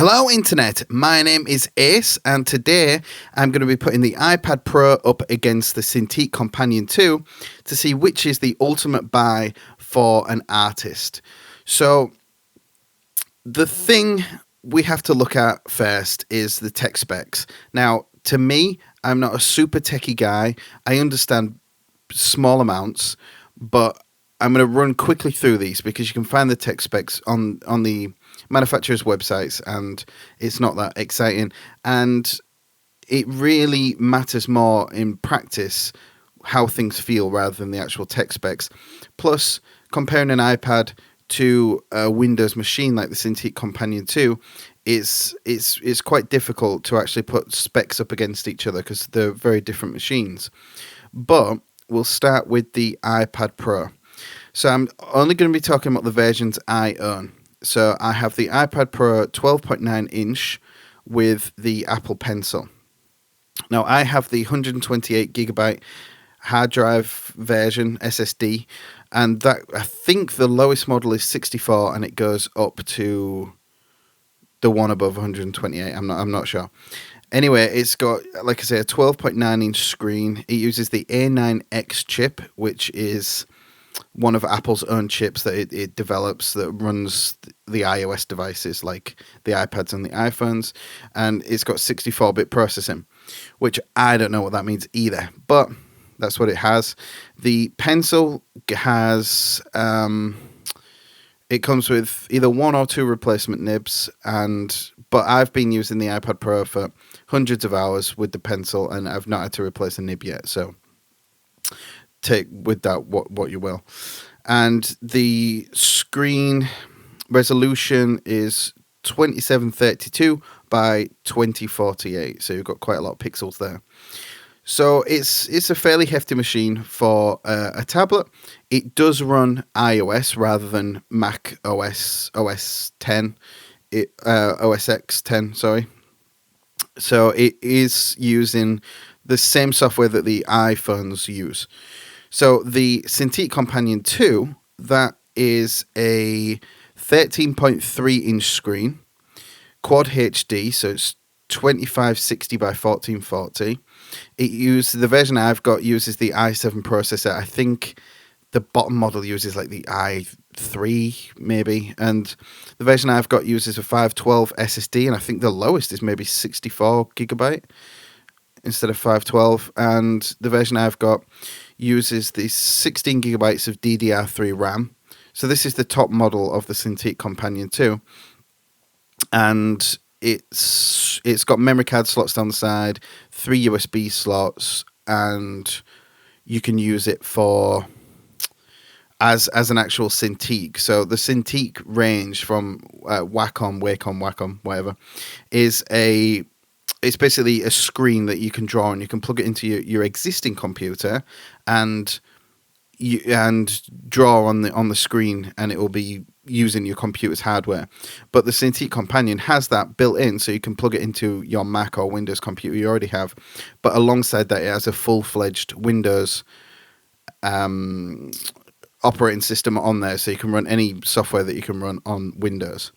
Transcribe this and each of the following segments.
Hello Internet, my name is Ace and today I'm going to be putting the iPad Pro up against the Cintiq Companion 2 to see which is the ultimate buy for an artist. So the thing we have to look at first is the tech specs. Now to me, I'm not a super techie guy. I understand small amounts, but I'm going to run quickly through these because you can find the tech specs on the manufacturers' websites, and it's not that exciting. And it really matters more in practice how things feel rather than the actual tech specs. Plus, comparing an iPad to a Windows machine like the Cintiq Companion 2, it's quite difficult to actually put specs up against each other because they're very different machines. But we'll start with the iPad Pro. So I'm only going to be talking about the versions I own. So I have the iPad Pro 12.9 inch with the Apple Pencil. Now I have the 128 gigabyte hard drive version SSD, and that I think the lowest model is 64, and it goes up to the one above 128. I'm not sure. Anyway, it's got, like I say, a 12.9 inch screen. It uses the A9X chip, which is one of Apple's own chips that it develops that runs the iOS devices like the iPads and the iPhones, and it's got 64-bit processing, which I don't know what that means either, but that's what it has. The Pencil has it comes with either one or two replacement nibs, but I've been using the iPad Pro for hundreds of hours with the Pencil, and I've not had to replace a nib yet, so take with that what you will. And the screen resolution is 2732 by 2048, so you've got quite a lot of pixels there. So it's a fairly hefty machine for a tablet. It does run iOS rather than Mac OS 10, OS X 10, sorry. So it is using the same software that the iPhones use. So the Cintiq Companion 2, that is a 13.3 inch screen, quad HD, so it's 2560 by 1440. The version I've got uses the i7 processor. I think the bottom model uses like the i3 maybe, and the version I've got uses a 512 SSD, and I think the lowest is maybe 64 gigabyte instead of 512, and the version I've got uses the 16 gigabytes of DDR3 RAM. So this is the top model of the Cintiq Companion 2, and it's got memory card slots down the side, 3 USB slots, and you can use it for as an actual Cintiq. So the Cintiq range from Wacom, whatever, it's basically a screen that you can draw on. You can plug it into your existing computer and draw on the screen, and it will be using your computer's hardware. But the Cintiq Companion has that built in, so you can plug it into your Mac or Windows computer you already have. But alongside that, it has a full-fledged Windows operating system on there, so you can run any software that you can run on Windows.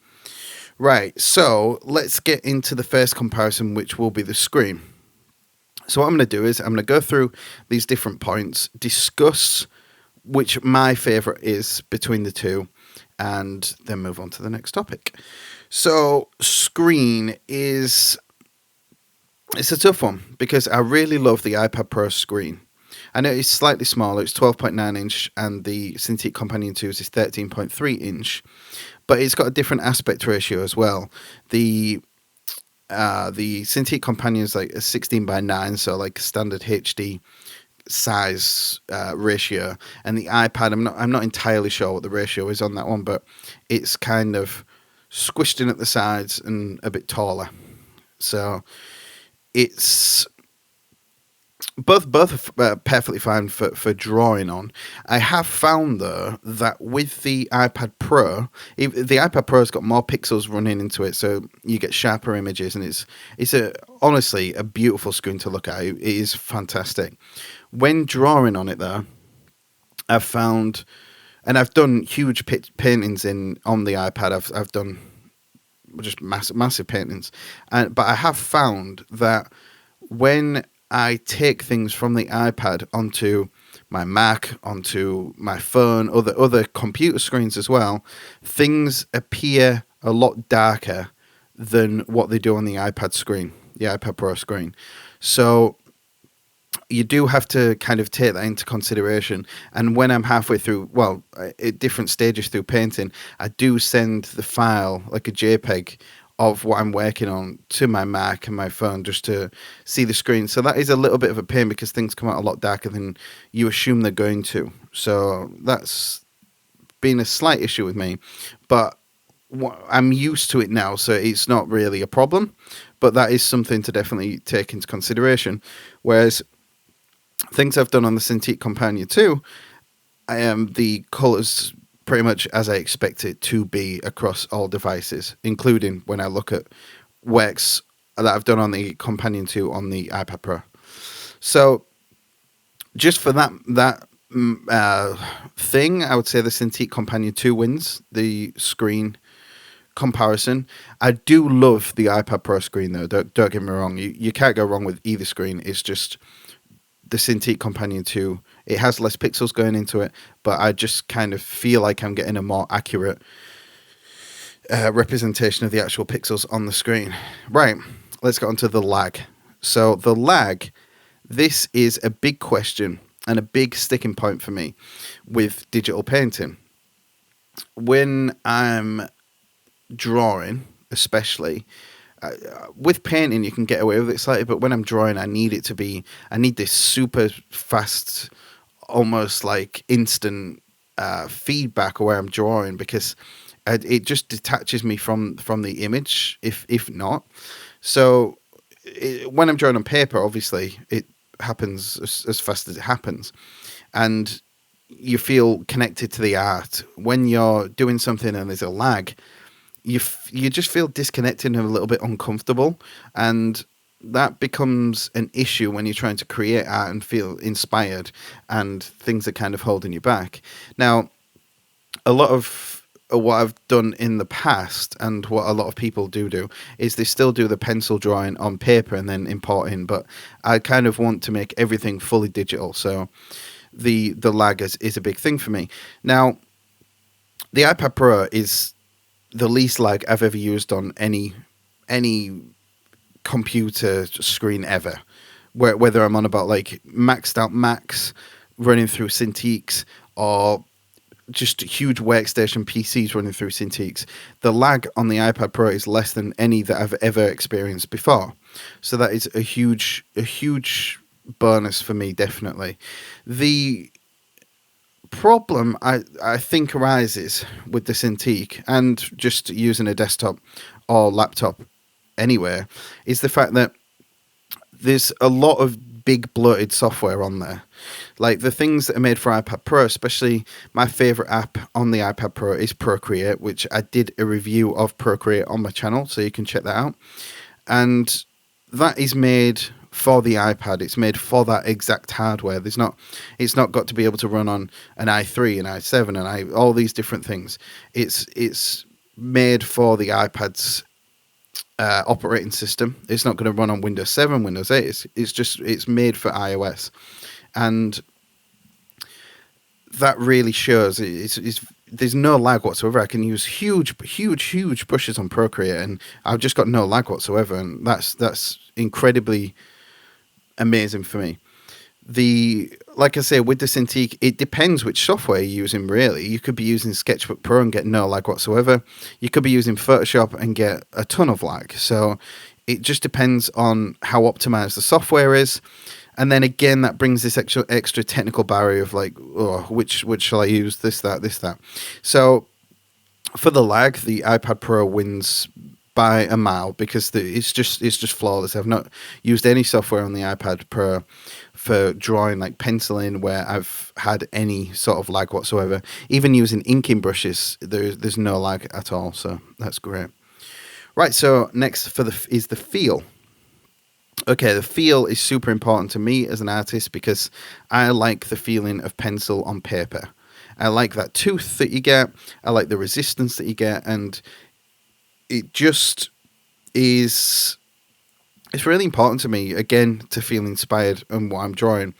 Right, so let's get into the first comparison, which will be the screen. So what I'm going to do is I'm going to go through these different points, discuss which my favourite is between the two, and then move on to the next topic. So screen it's a tough one because I really love the iPad Pro screen. I know it's slightly smaller, it's 12.9 inch, and the Cintiq Companion 2 is 13.3 inch, but it's got a different aspect ratio as well. The Cintiq Companion is like a 16 by 9, so like standard HD size ratio, and the iPad, I'm not entirely sure what the ratio is on that one, but it's kind of squished in at the sides and a bit taller. So it's both perfectly fine for drawing on. I have found though that with the iPad Pro, the iPad Pro's got more pixels running into it, so you get sharper images, and it's honestly a beautiful screen to look at. It is fantastic. When drawing on it though, I've found, and I've done huge paintings on the iPad. I've done just massive paintings. But I have found that when I take things from the iPad onto my Mac, onto my phone, other computer screens as well, things appear a lot darker than what they do on the iPad screen, the iPad Pro screen. So you do have to kind of take that into consideration. And when I'm halfway through, well, at different stages through painting, I do send the file, like a JPEG, of what I'm working on to my Mac and my phone just to see the screen. So that is a little bit of a pain because things come out a lot darker than you assume they're going to. So that's been a slight issue with me, but I'm used to it now, so it's not really a problem. But that is something to definitely take into consideration. Whereas things I've done on the Cintiq Companion 2, the colours pretty much as I expect it to be across all devices, including when I look at works that I've done on the Companion 2 on the iPad Pro. So just for that thing, I would say the Cintiq Companion 2 wins the screen comparison. I do love the iPad Pro screen though. Don't get me wrong. You can't go wrong with either screen. It's just the Cintiq Companion 2, it has less pixels going into it, but I just kind of feel like I'm getting a more accurate representation of the actual pixels on the screen. Right, let's get on to the lag. So the lag, this is a big question and a big sticking point for me with digital painting. When I'm drawing, especially, with painting you can get away with it slightly, but when I'm drawing I need this super fast, almost like instant feedback where I'm drawing, because it just detaches me from the image if not. So when I'm drawing on paper, obviously it happens as fast as it happens and you feel connected to the art. When you're doing something and there's a lag, you just feel disconnected and a little bit uncomfortable, and that becomes an issue when you're trying to create art and feel inspired and things are kind of holding you back. Now, a lot of what I've done in the past and what a lot of people do is they still do the pencil drawing on paper and then import in, but I kind of want to make everything fully digital, so the lag is a big thing for me. Now, the iPad Pro is the least lag I've ever used on any computer screen ever. Whether I'm on about like maxed out Macs running through Cintiqs or just huge workstation PCs running through Cintiqs, the lag on the iPad Pro is less than any that I've ever experienced before. So that is a huge bonus for me, definitely. The problem I think arises with the Cintiq and just using a desktop or laptop anywhere is the fact that there's a lot of big bloated software on there. Like the things that are made for iPad Pro, especially my favorite app on the iPad Pro is Procreate, which I did a review of Procreate on my channel, so you can check that out. And that is made for the iPad. It's made for that exact hardware. It's not got to be able to run on an i3 and i7 and all these different things. It's made for the iPad's operating system. It's not going to run on Windows 7, Windows 8. It's made for iOS, and that really shows. There's no lag whatsoever. I can use huge brushes on Procreate, and I've just got no lag whatsoever, and that's incredibly amazing for me. Like I say, with the Cintiq, it depends which software you're using, really. You could be using Sketchbook Pro and get no lag whatsoever. You could be using Photoshop and get a ton of lag. So it just depends on how optimized the software is. And then again, that brings this extra technical barrier of like, oh, which shall I use? This, that. So for the lag, the iPad Pro wins by a mile because it's just flawless. I've not used any software on the iPad Pro for drawing, like penciling, where I've had any sort of lag whatsoever. Even using inking brushes, there's no lag at all. So that's great. Right. So next is the feel. Okay, the feel is super important to me as an artist because I like the feeling of pencil on paper. I like that tooth that you get. I like the resistance that you get, and it just is. It's really important to me, again, to feel inspired in what I'm drawing.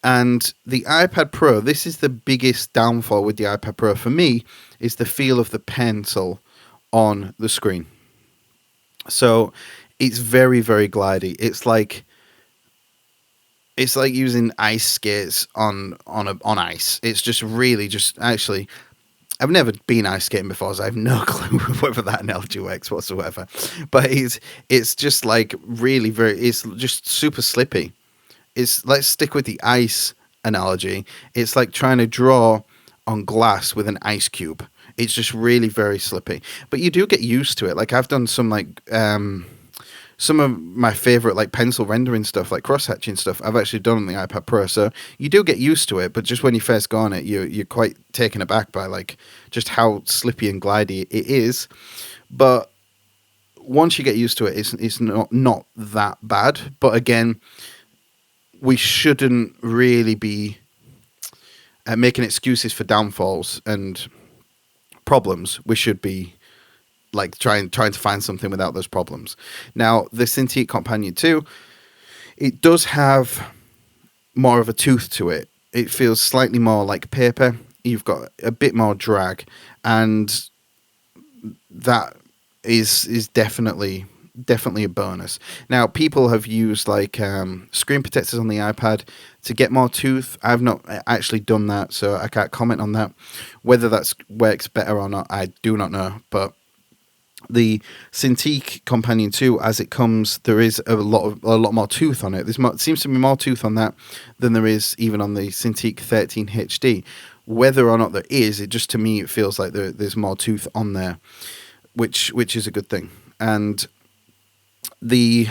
And the iPad Pro, this is the biggest downfall with the iPad Pro for me, is the feel of the pencil on the screen. So it's very, very glidey. It's like using ice skates on ice. It's just really just actually. I've never been ice skating before, so I have no clue whether that analogy works whatsoever. But it's just like really very. It's just super slippy. Let's stick with the ice analogy. It's like trying to draw on glass with an ice cube. It's just really very slippy. But you do get used to it. Like I've done some of my favorite like pencil rendering stuff, like cross hatching stuff, I've actually done on the iPad Pro. So you do get used to it, but just when you first go on it, you're quite taken aback by like just how slippy and glidey it is. But once you get used to it, it's not that bad. But again, we shouldn't really be making excuses for downfalls and problems. We should be like trying to find something without those problems. Now, the Cintiq Companion 2, it does have more of a tooth to it. It feels slightly more like paper. You've got a bit more drag, and that is definitely a bonus. Now, people have used like screen protectors on the iPad to get more tooth. I've not actually done that, so I can't comment on that. Whether that works better or not, I do not know. But the Cintiq Companion 2, as it comes, there is a lot more tooth on it. Seems to be more tooth on that than there is even on the Cintiq 13 HD. Whether or not there is, it just to me it feels like there's more tooth on there, which is a good thing. And the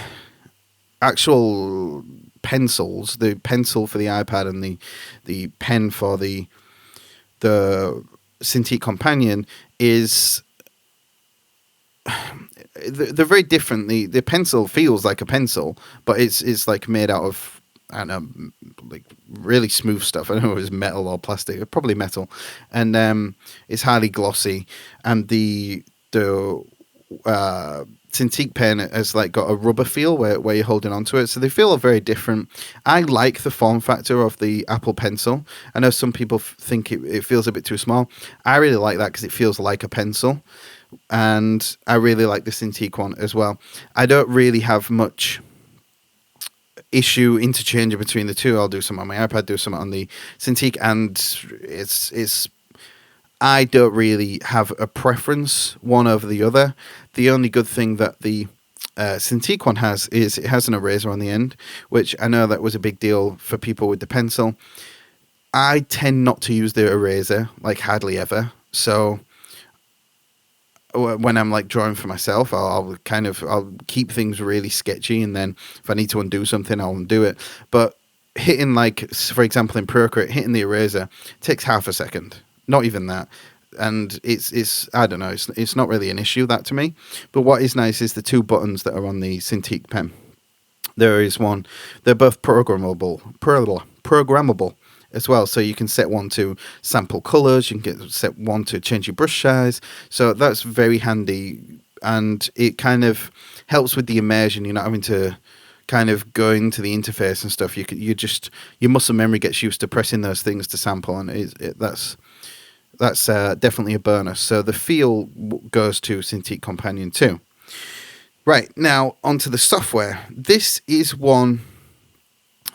actual pencils, the pencil for the iPad and the pen for the Cintiq Companion is. They're very different. The pencil feels like a pencil, but it's like made out of, I don't know, like really smooth stuff. I don't know if it's metal or plastic. Probably metal, and it's highly glossy. And the Cintiq pen has like got a rubber feel where you're holding onto it, so they feel very different. I like the form factor of the Apple Pencil. I know some people think it feels a bit too small. I really like that because it feels like a pencil. And I really like the Cintiq one as well. I don't really have much issue interchanging between the two. I'll do some on my iPad, do some on the Cintiq, and it's. I don't really have a preference one over the other. The only good thing that the Cintiq one has is it has an eraser on the end, which I know that was a big deal for people with the pencil. I tend not to use the eraser, like hardly ever. So when I'm like drawing for myself, I'll keep things really sketchy, and then if I need to undo something, I'll undo it. But hitting, like, for example, in Procreate, hitting the eraser takes half a second, not even that. And it's I don't know, it's not really an issue, that, to me. But what is nice is the two buttons that are on the Cintiq pen. There is one, they're both programmable as well, so you can set one to sample colors, you can set one to change your brush size, so that's very handy, and it kind of helps with the immersion. You're not having to kind of go into the interface and stuff. Your muscle memory gets used to pressing those things to sample, and that's definitely a bonus. So the feel goes to Cintiq Companion 2. Right, now onto the software. This is one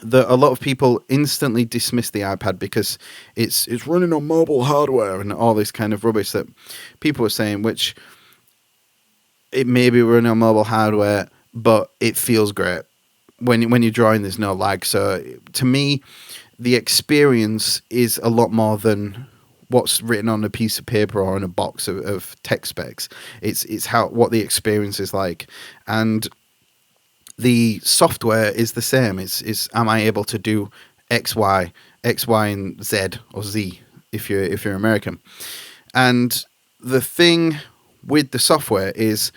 that a lot of people instantly dismiss the iPad because it's running on mobile hardware and all this kind of rubbish that people are saying, which it may be running on mobile hardware, but it feels great. When you're drawing, there's no lag. So to me, the experience is a lot more than what's written on a piece of paper or in a box of tech specs. It's what the experience is like. And the software is the same. It's am I able to do X, Y, and Z, or Z if you're American. And the thing with the software is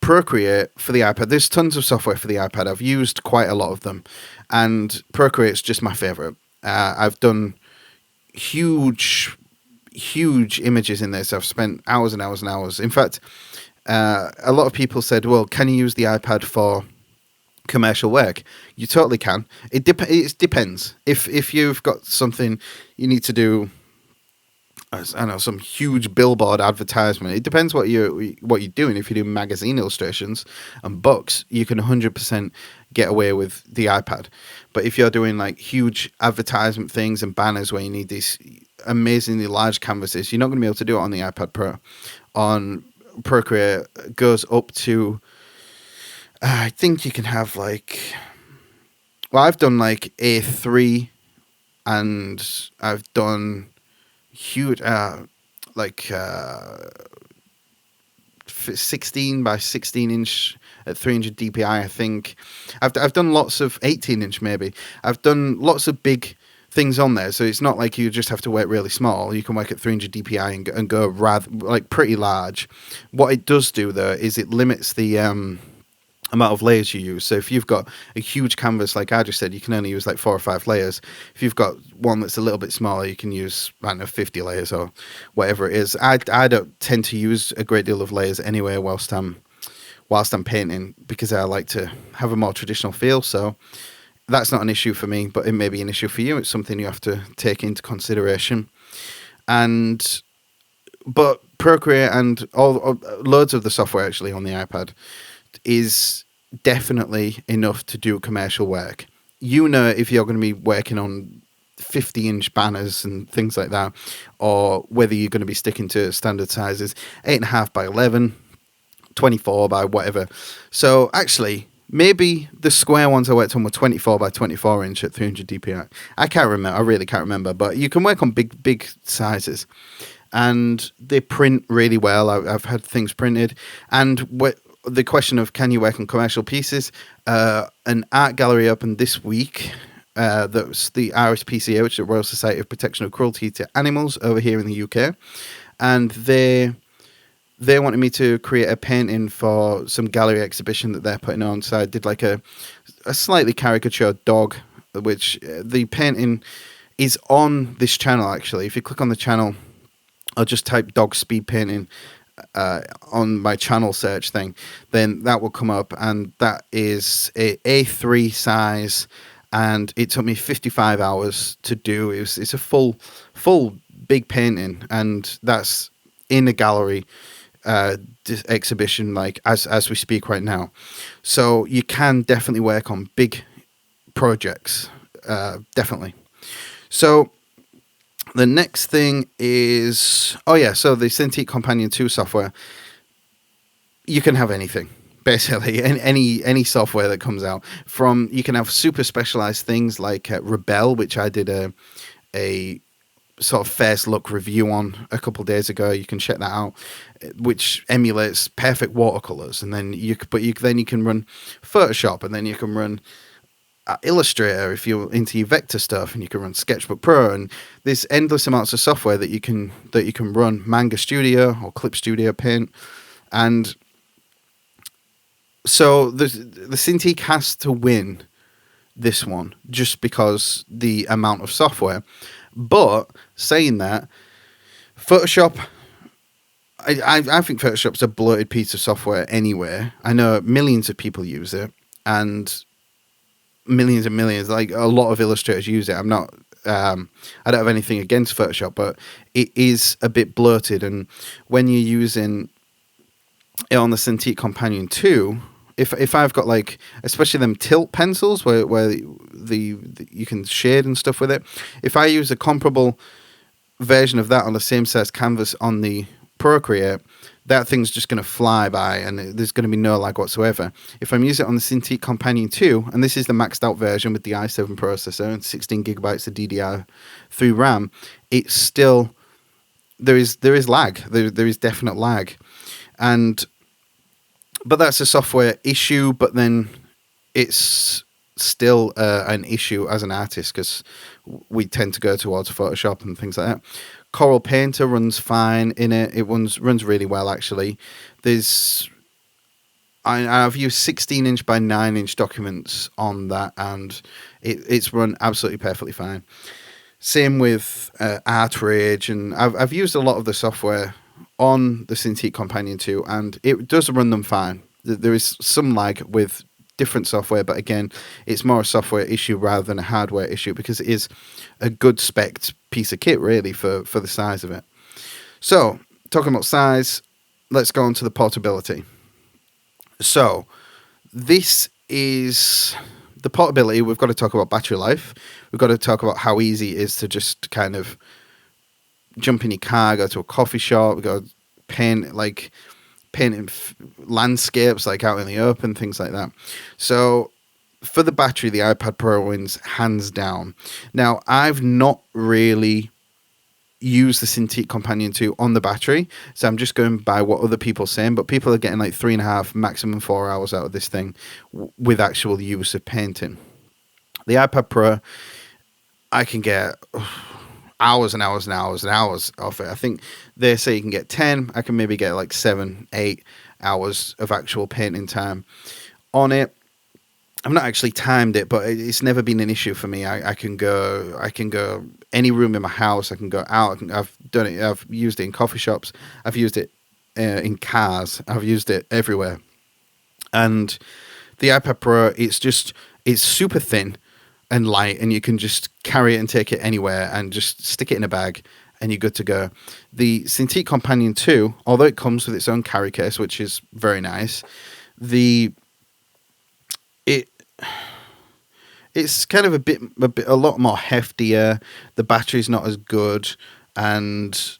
Procreate for the iPad. There's tons of software for the iPad. I've used quite a lot of them, and Procreate's just my favorite. I've done huge images in this. I've spent hours and hours and hours. In fact, A lot of people said, well, can you use the iPad for commercial work? You totally can. It depends. If you've got something you need to do, I don't know, some huge billboard advertisement. It depends what you're doing. If you're doing magazine illustrations and books, you can 100% get away with the iPad. But if you're doing like huge advertisement things and banners where you need these amazingly large canvases, you're not going to be able to do it on the iPad Pro. On Procreate goes up to, I think you can have like, well, I've done like A3, and I've done huge, like 16 by 16 inch at 300 dpi. I think I've done lots of 18-inch, maybe. I've done lots of big things on there, so it's not like you just have to work really small. You can work at 300 dpi and go rather like pretty large. What it does do though is it limits the amount of layers you use. So if you've got a huge canvas, like I just said, you can only use like 4 or 5 layers. If you've got one that's a little bit smaller, you can use, I don't know, 50 layers or whatever it is. I don't tend to use a great deal of layers anyway whilst I'm painting, because I like to have a more traditional feel. So that's not an issue for me, but it may be an issue for you. It's something you have to take into consideration. But Procreate and loads of the software actually on the iPad is definitely enough to do commercial work. You know, if you're going to be working on 50-inch banners and things like that, or whether you're going to be sticking to standard sizes, 8.5 by 11, 24 by whatever. So actually, maybe the square ones I worked on were 24 by 24 inch at 300 dpi. I can't remember. I really can't remember. But you can work on big sizes, and they print really well. I've had things printed, and the question of can you work on commercial pieces? An art gallery opened this week. That was the RSPCA, which is the Royal Society of Protection of Cruelty to Animals over here in the UK, and they wanted me to create a painting for some gallery exhibition that they're putting on. So I did like a slightly caricatured dog, which the painting is on this channel actually. If you click on the channel, I'll just type dog speed painting on my channel search thing, then that will come up, and that is a A3 size, and it took me 55 hours to do. It's a full big painting, and that's in a gallery exhibition, like as we speak right now. So you can definitely work on big projects, definitely. So the next thing is, so the Cintiq Companion 2 software, you can have anything, basically, any software that comes out. You can have super specialized things like Rebel, which I did a sort of first look review on a couple of days ago. You can check that out, which emulates perfect watercolors. And then you can run Photoshop, and then you can run Illustrator if you're into your vector stuff, and you can run Sketchbook Pro, and there's endless amounts of software that you can run. Manga Studio or Clip Studio Paint. And so the Cintiq has to win this one just because the amount of software. But saying that, Photoshop, I think Photoshop's a bloated piece of software anyway. I know millions of people use it, and millions and millions, like a lot of illustrators use it. I don't have anything against Photoshop, but it is a bit bloated. And when you're using it on the Cintiq Companion 2, if I've got like, especially them tilt pencils where you can shade and stuff with it, if I use a comparable version of that on the same size canvas on the Procreate, that thing's just going to fly by, and there's going to be no lag whatsoever. If I'm using it on the Cintiq Companion 2, and this is the maxed out version with the i7 processor and 16 gigabytes of DDR3 RAM, it's still, there is lag. There is definite lag. But that's a software issue, but then it's still an issue as an artist, because we tend to go towards Photoshop and things like that. Coral Painter runs fine in it. It runs really well, actually. I've used 16-inch by 9-inch documents on that, and it's run absolutely perfectly fine. Same with Art Rage, and I've used a lot of the software on the Cintiq Companion 2, and it does run them fine. There is some lag with different software, but again, it's more a software issue rather than a hardware issue, because it is a good spec'd piece of kit, really, for the size of it. So, talking about size, let's go on to the portability. So, this is the portability. We've got to talk about battery life. We've got to talk about how easy it is to just kind of jump in your car, go to a coffee shop, go painting landscapes like out in the open, things like that. So for the battery, the iPad Pro wins hands down. Now, I've not really used the Cintiq Companion 2 on the battery, so I'm just going by what other people are saying, but people are getting like 3.5, maximum 4 hours out of this thing with actual use of painting. The iPad Pro, I can get hours and hours and hours and hours off it. I think they say you can get 10. I can maybe get like 7, 8 hours of actual painting time on it. I've not actually timed it, but it's never been an issue for me. I can go any room in my house. I can go out. I've done it. I've used it in coffee shops. I've used it in cars. I've used it everywhere. And the iPad Pro, it's super thin and light, and you can just carry it and take it anywhere and just stick it in a bag and you're good to go. The Cintiq Companion 2, although it comes with its own carry case, which is very nice, it's kind of a lot more heftier. The battery's not as good, and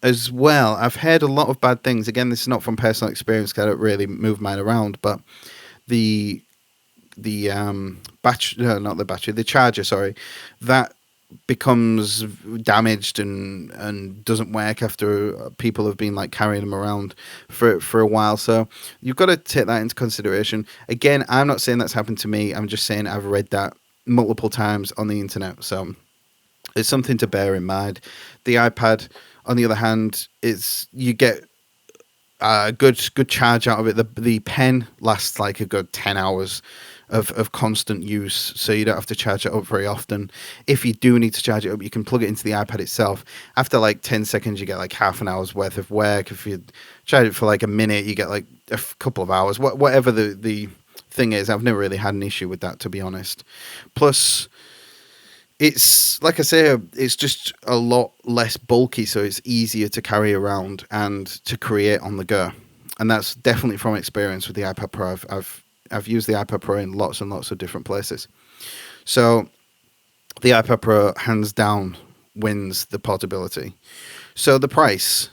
as well, I've heard a lot of bad things. Again, this is not from personal experience, because I don't really move mine around, but the battery, no, not the battery, the charger, sorry, that becomes damaged and doesn't work after people have been like carrying them around for a while. So you've got to take that into consideration. Again, I'm not saying that's happened to me. I'm just saying I've read that multiple times on the internet. So it's something to bear in mind. The iPad, on the other hand, you get a good charge out of it. The pen lasts like a good 10 hours of constant use, so you don't have to charge it up very often. If you do need to charge it up, you can plug it into the iPad itself. After like 10 seconds, you get like half an hour's worth of work. If you charge it for like a minute, you get like a couple of hours. Whatever the thing is, I've never really had an issue with that, to be honest. Plus, it's, like I say, it's just a lot less bulky, so it's easier to carry around and to create on the go. And that's definitely from experience with the iPad Pro. I've used the iPad Pro in lots and lots of different places. So the iPad Pro, hands down, wins the portability. So the price.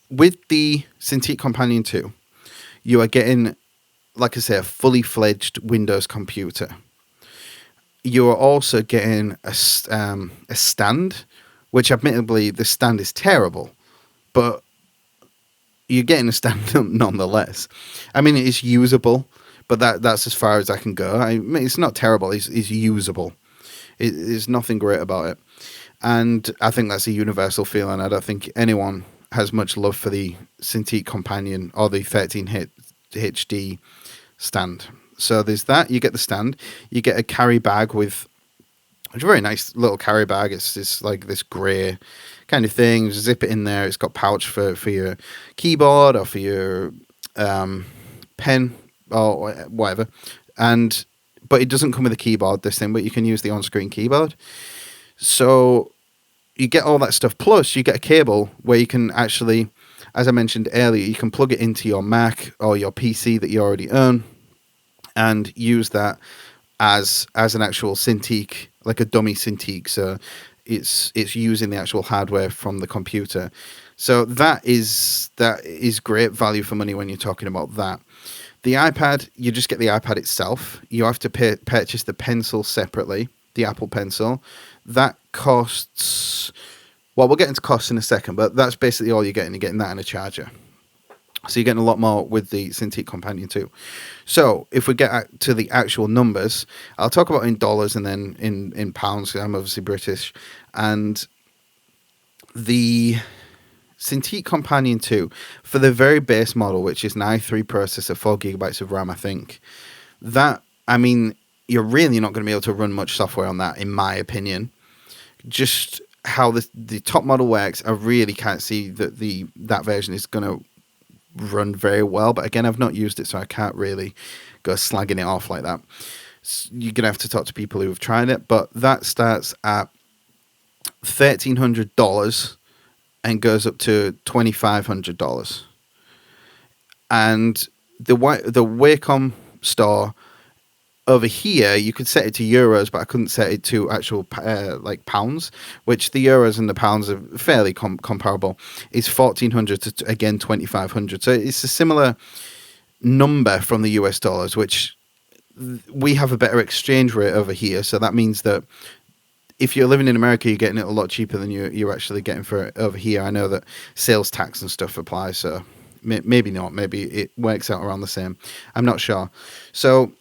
With the Cintiq Companion 2, you are getting, like I say, a fully fledged Windows computer. You are also getting a stand, which admittedly the stand is terrible, but you're getting a stand nonetheless. I mean, it's usable, but that's as far as I can go. I mean, it's not terrible. It's usable. There's nothing great about it. And I think that's a universal feeling. I don't think anyone has much love for the Cintiq Companion or the 13 HD stand. So there's that. You get the stand. You get a carry bag with a very nice little carry bag. It's like this grey kind of thing. Just zip it in there. It's got pouch for your keyboard or for your pen or whatever. But it doesn't come with a keyboard, this thing, but you can use the on-screen keyboard. So you get all that stuff. Plus, you get a cable where you can actually, as I mentioned earlier, you can plug it into your Mac or your PC that you already own and use that as an actual Cintiq, like a dummy Cintiq. So it's using the actual hardware from the computer. So that is great value for money when you're talking about that. The iPad, you just get the iPad itself. You have to purchase the pencil separately, the Apple Pencil. That costs, well, we'll get into costs in a second, but that's basically all you're getting. You're getting that and a charger. So you're getting a lot more with the Cintiq Companion 2. So if we get to the actual numbers, I'll talk about in dollars and then in pounds, because I'm obviously British. And the Cintiq Companion 2, for the very base model, which is an i3 processor, 4 gigabytes of RAM, I think, that, I mean, you're really not going to be able to run much software on that, in my opinion. Just how the top model works, I really can't see that that version is going to run very well. But again, I've not used it, so I can't really go slagging it off like that. You're going to have to talk to people who have tried it. But that starts at $1,300 and goes up to $2,500. And the Wacom store over here, you could set it to euros, but I couldn't set it to actual like pounds, which the euros and the pounds are fairly comparable. It's 1,400 to again 2,500. So it's a similar number from the US dollars, which we have a better exchange rate over here. So that means that if you're living in America, you're getting it a lot cheaper than you're actually getting for it over here. I know that sales tax and stuff applies, so maybe not. Maybe it works out around the same. I'm not sure. So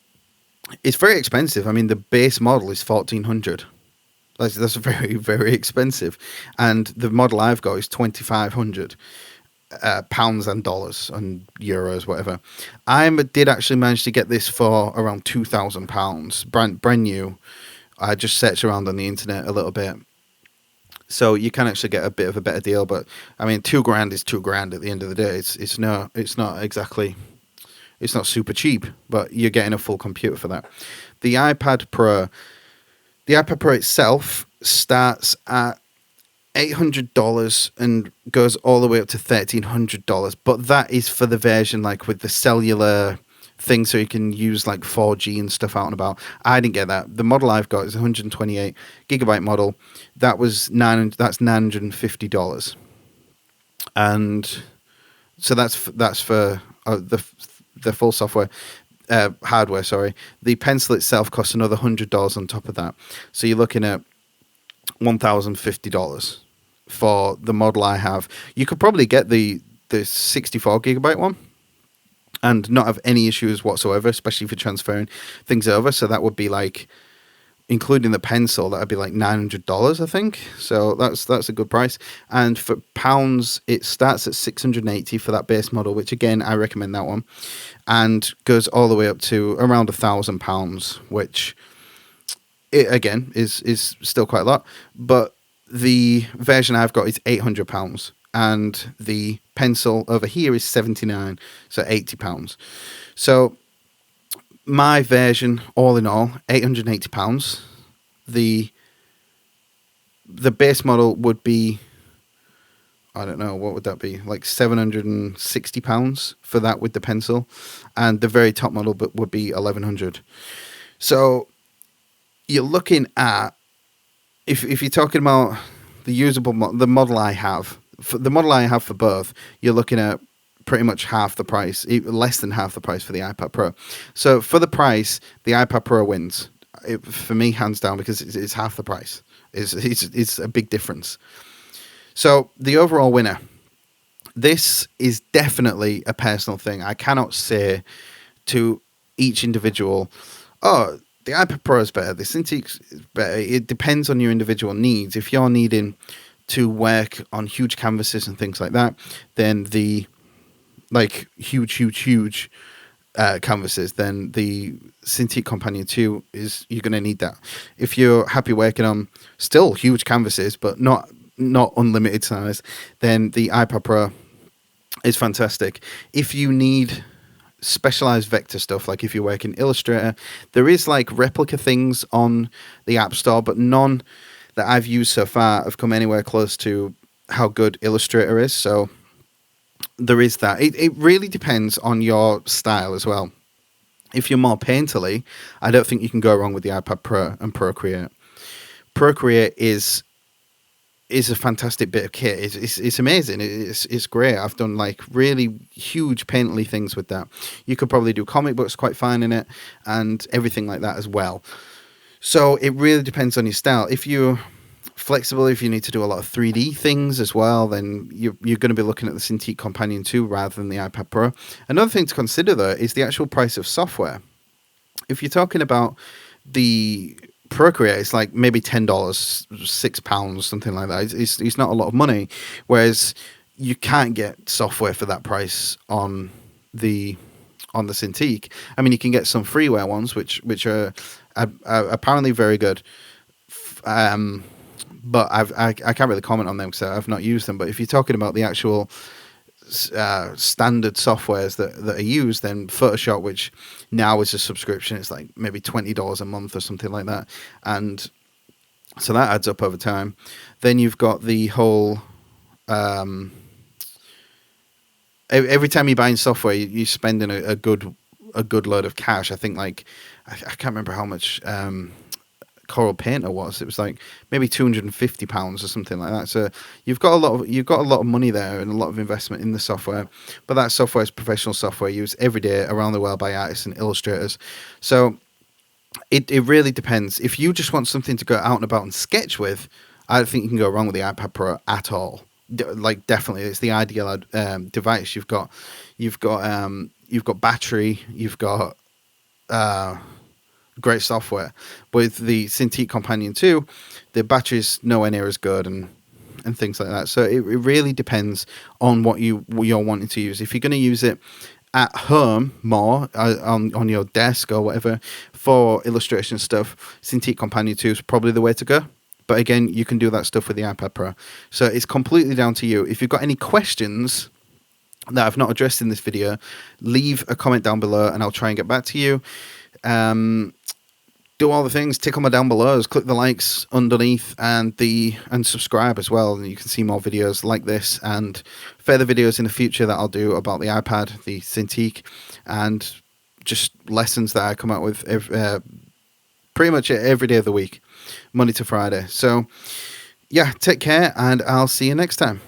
it's very expensive. I mean, the base model is 1,400. That's very, very expensive. And the model I've got is 2,500 pounds and dollars and euros, whatever. I did actually manage to get this for around £2,000, brand new. I just searched around on the internet a little bit. So you can actually get a bit of a better deal. But I mean, £2,000 is £2,000 at the end of the day. It's not exactly... It's not super cheap, but you're getting a full computer for that. The iPad Pro itself starts at $800 and goes all the way up to $1,300. But that is for the version like with the cellular thing, so you can use like 4G and stuff out and about. I didn't get that. The model I've got is 128 gigabyte model. That's $950, and so that's for the full software, hardware, sorry. The pencil itself costs another $100 on top of that. So you're looking at $1,050 for the model I have. You could probably get the 64 gigabyte one and not have any issues whatsoever, especially for transferring things over. So that would be like, including the pencil, that would be like $900, I think. So that's a good price. And for pounds, it starts at 680 for that base model, which again, I recommend that one, and goes all the way up to around £1,000, which again is still quite a lot. But the version I've got is £800, and the pencil over here is 79, so £80. So my version, all in all, £880. The base model would be, I don't know, what would that be? Like £760 for that with the pencil, and the very top model would be £1,100. So you're looking at, if you're talking about the usable the model I have, for both, you're looking at pretty much half the price, less than half the price for the iPad Pro. So for the price, the iPad Pro wins. For me, hands down, because it's half the price. It's a big difference. So the overall winner, this is definitely a personal thing. I cannot say to each individual, oh, the iPad Pro is better, the Cintiq is better. It depends on your individual needs. If you're needing to work on huge canvases and things like that, then the huge canvases, then the Cintiq Companion 2 you're going to need that. If you're happy working on still huge canvases but not unlimited size, then the iPad Pro is fantastic. If you need specialized vector stuff, like if you work in Illustrator, there is like replica things on the App Store, but none that I've used so far have come anywhere close to how good Illustrator is. So there is that. It really depends on your style as well. If you're more painterly, I don't think you can go wrong with the iPad Pro and Procreate. Procreate is a fantastic bit of kit. It's amazing. It's great. I've done like really huge painterly things with that. You could probably do comic books quite fine in it and everything like that as well. So it really depends on your style. If you're flexible, if you need to do a lot of 3D things as well, then you're going to be looking at the Cintiq Companion 2 rather than the iPad Pro. Another thing to consider, though, is the actual price of software. If you're talking about the Procreate, it's like maybe $10, £6, something like that. It's not a lot of money, whereas you can't get software for that price on the Cintiq. I mean, you can get some freeware ones, which are apparently very good. but I can't really comment on them because I've not used them. But if you're talking about the actual standard softwares that are used, then Photoshop, which now is a subscription, it's like maybe $20 a month or something like that, and so that adds up over time. Then you've got the whole every time you're buying software, you're spending a good load of cash. I think like I can't remember how much Coral Painter was. It was like maybe £250 or something like that. So you've got a lot of money there and a lot of investment in the software. But that software is professional software used every day around the world by artists and illustrators. So it really depends. If you just want something to go out and about and sketch with, I don't think you can go wrong with the iPad Pro at all. Like definitely, it's the ideal device. You've got battery. You've got great software. With the Cintiq Companion 2, the battery's nowhere near as good and things like that. So it really depends on what you're wanting to use. If you're going to use it at home more on your desk or whatever for illustration stuff, Cintiq Companion 2 is probably the way to go. But again, you can do that stuff with the iPad Pro. So it's completely down to you. If you've got any questions that I've not addressed in this video, leave a comment down below and I'll try and get back to you. Do all the things, tickle my down below, click the likes underneath and subscribe as well, and you can see more videos like this and further videos in the future that I'll do about the iPad, the Cintiq, and just lessons that I come out with pretty much every day of the week, Monday to Friday. So yeah, take care and I'll see you next time.